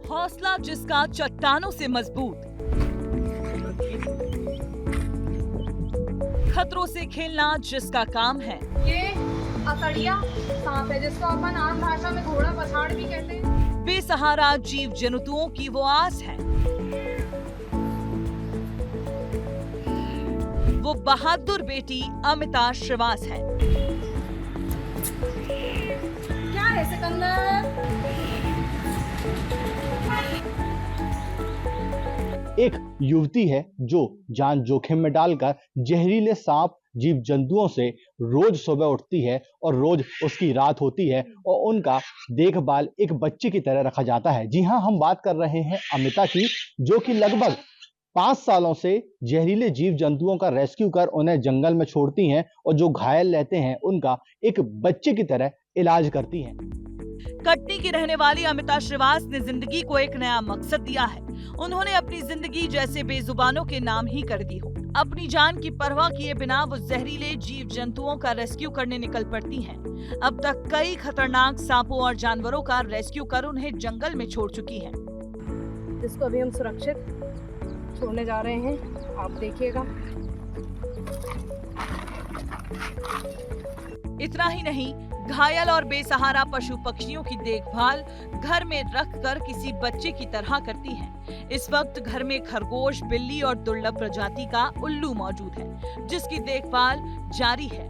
हौसला जिसका चट्टानों से मजबूत, खतरों से खेलना जिसका काम है। ये अकड़िया सांप है जिसको अपन आम भाषा में घोड़ा पछाड़ भी कहते हैं। बेसहारा जीव जंतुओं की वो आस है। वो बहादुर बेटी अमिता श्रीवास है। क्या है सिकंदर? एक युवती है जो जान जोखिम में डालकर जहरीले सांप जीव जंतुओं से रोज सुबह उठती है और रोज उसकी रात होती है और उनका देखभाल एक बच्चे की तरह रखा जाता है। जी हाँ, हम बात कर रहे हैं अमिता की, जो कि लगभग 5 सालों से जहरीले जीव जंतुओं का रेस्क्यू कर उन्हें जंगल में छोड़ती हैं और जो घायल रहते हैं उनका एक बच्चे की तरह इलाज करती हैं। कटनी की रहने वाली अमिता श्रीवास ने जिंदगी को एक नया मकसद दिया है। उन्होंने अपनी जिंदगी जैसे बेजुबानों के नाम ही कर दी हो। अपनी जान की परवाह किए बिना वो जहरीले जीव जंतुओं का रेस्क्यू करने निकल पड़ती हैं। अब तक कई खतरनाक सांपों और जानवरों का रेस्क्यू कर उन्हें जंगल में छोड़ चुकी हैं। जिसको अभी हम सुरक्षित छोड़ने जा रहे हैं, आप देखिएगा। इतना ही नहीं, घायल और बेसहारा पशु पक्षियों की देखभाल घर में रखकर किसी बच्चे की तरह करती हैं। इस वक्त घर में खरगोश, बिल्ली और दुर्लभ प्रजाति का उल्लू मौजूद है, जिसकी देखभाल जारी है।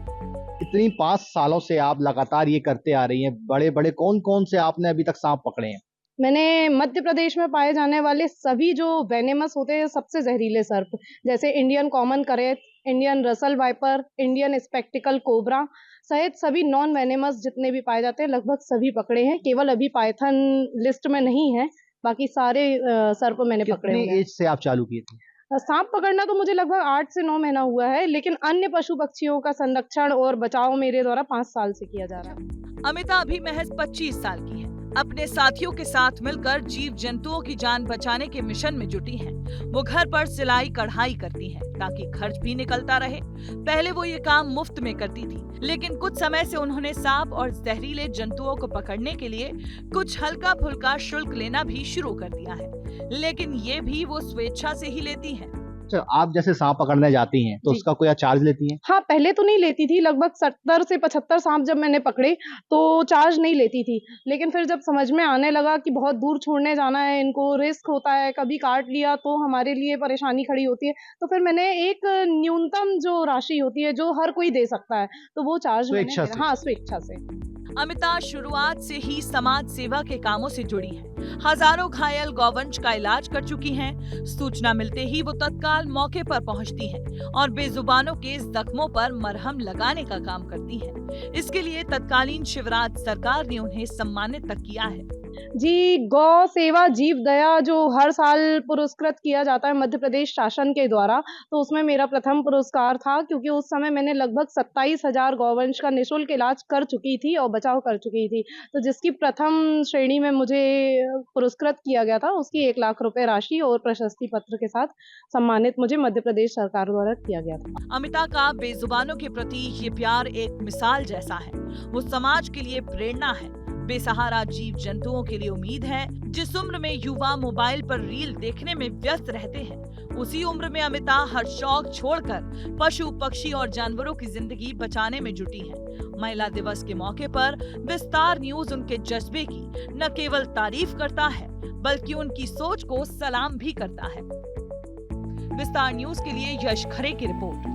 इतनी 5 सालों से आप लगातार ये करते आ रही हैं। बड़े बड़े कौन कौन से आपने अभी तक सांप पकड़े हैं? मैंने मध्य प्रदेश में पाए जाने वाले सभी जो वेनेमस होते हैं, सबसे जहरीले सर्प, जैसे Indian common krait, Indian Russell viper, Indian spectacle cobra सहित सभी नॉन वेनेमस जितने भी पाए जाते हैं लगभग सभी पकड़े हैं। केवल अभी पाइथन लिस्ट में नहीं है, बाकी सारे सर्प मैंने पकड़े हुए कितनी हैं। एज से आप चालू किए थे? सांप पकड़ना तो मुझे लगभग 8 से 9 महीना हुआ है, लेकिन अन्य पशु पक्षियों का संरक्षण और बचाव मेरे द्वारा 5 साल से किया जा रहा है। अमिता अभी महज 25 साल की है। अपने साथियों के साथ मिलकर जीव जंतुओं की जान बचाने के मिशन में जुटी हैं। वो घर पर सिलाई कढ़ाई करती हैं ताकि खर्च भी निकलता रहे। पहले वो ये काम मुफ्त में करती थी, लेकिन कुछ समय से उन्होंने सांप और जहरीले जंतुओं को पकड़ने के लिए कुछ हल्का फुल्का शुल्क लेना भी शुरू कर दिया है, लेकिन ये भी वो स्वेच्छा से ही लेती हैं। अच्छा, आप जैसे सांप पकड़ने जाती हैं तो जी। उसका कोई चार्ज लेती हैं? हाँ, पहले तो नहीं लेती थी। लगभग 70 से 75 सांप जब मैंने पकड़े तो चार्ज नहीं लेती थी, लेकिन फिर जब समझ में आने लगा कि बहुत दूर छोड़ने जाना है, इनको रिस्क होता है, कभी काट लिया तो हमारे लिए परेशानी खड़ी होती है, तो फिर मैंने एक न्यूनतम जो राशि होती है जो हर कोई दे सकता है, तो वो चार्ज स्वेच्छा से? हाँ, स्वेच्छा से। अमिता शुरुआत से ही समाज सेवा के कामों से जुड़ी हैं। हजारों घायल गौवंश का इलाज कर चुकी हैं। सूचना मिलते ही वो तत्काल मौके पर पहुंचती हैं और बेजुबानों के जख्मों पर मरहम लगाने का काम करती हैं। इसके लिए तत्कालीन शिवराज सरकार ने उन्हें सम्मानित तक किया है। जी, गौ सेवा जीव दया जो हर साल पुरस्कृत किया जाता है मध्य प्रदेश शासन के द्वारा, तो उसमें मेरा प्रथम पुरस्कार था, क्योंकि उस समय मैंने लगभग 27,000 गौवंश का निःशुल्क इलाज कर चुकी थी और बचाव कर चुकी थी। तो जिसकी प्रथम श्रेणी में मुझे पुरस्कृत किया गया था, उसकी 1 लाख रुपए राशि और प्रशस्ति पत्र के साथ सम्मानित मुझे मध्य प्रदेश सरकार द्वारा किया गया था। अमिता का बेजुबानों के प्रति ये प्यार एक मिसाल जैसा है। वो समाज के लिए प्रेरणा है, बेसहारा जीव जंतुओं के लिए उम्मीद है। जिस उम्र में युवा मोबाइल पर रील देखने में व्यस्त रहते हैं, उसी उम्र में अमिता हर शौक छोड़कर पशु पक्षी और जानवरों की जिंदगी बचाने में जुटी है। महिला दिवस के मौके पर विस्तार न्यूज उनके जज्बे की न केवल तारीफ करता है, बल्कि उनकी सोच को सलाम भी करता है। विस्तार न्यूज के लिए यश खरे की रिपोर्ट।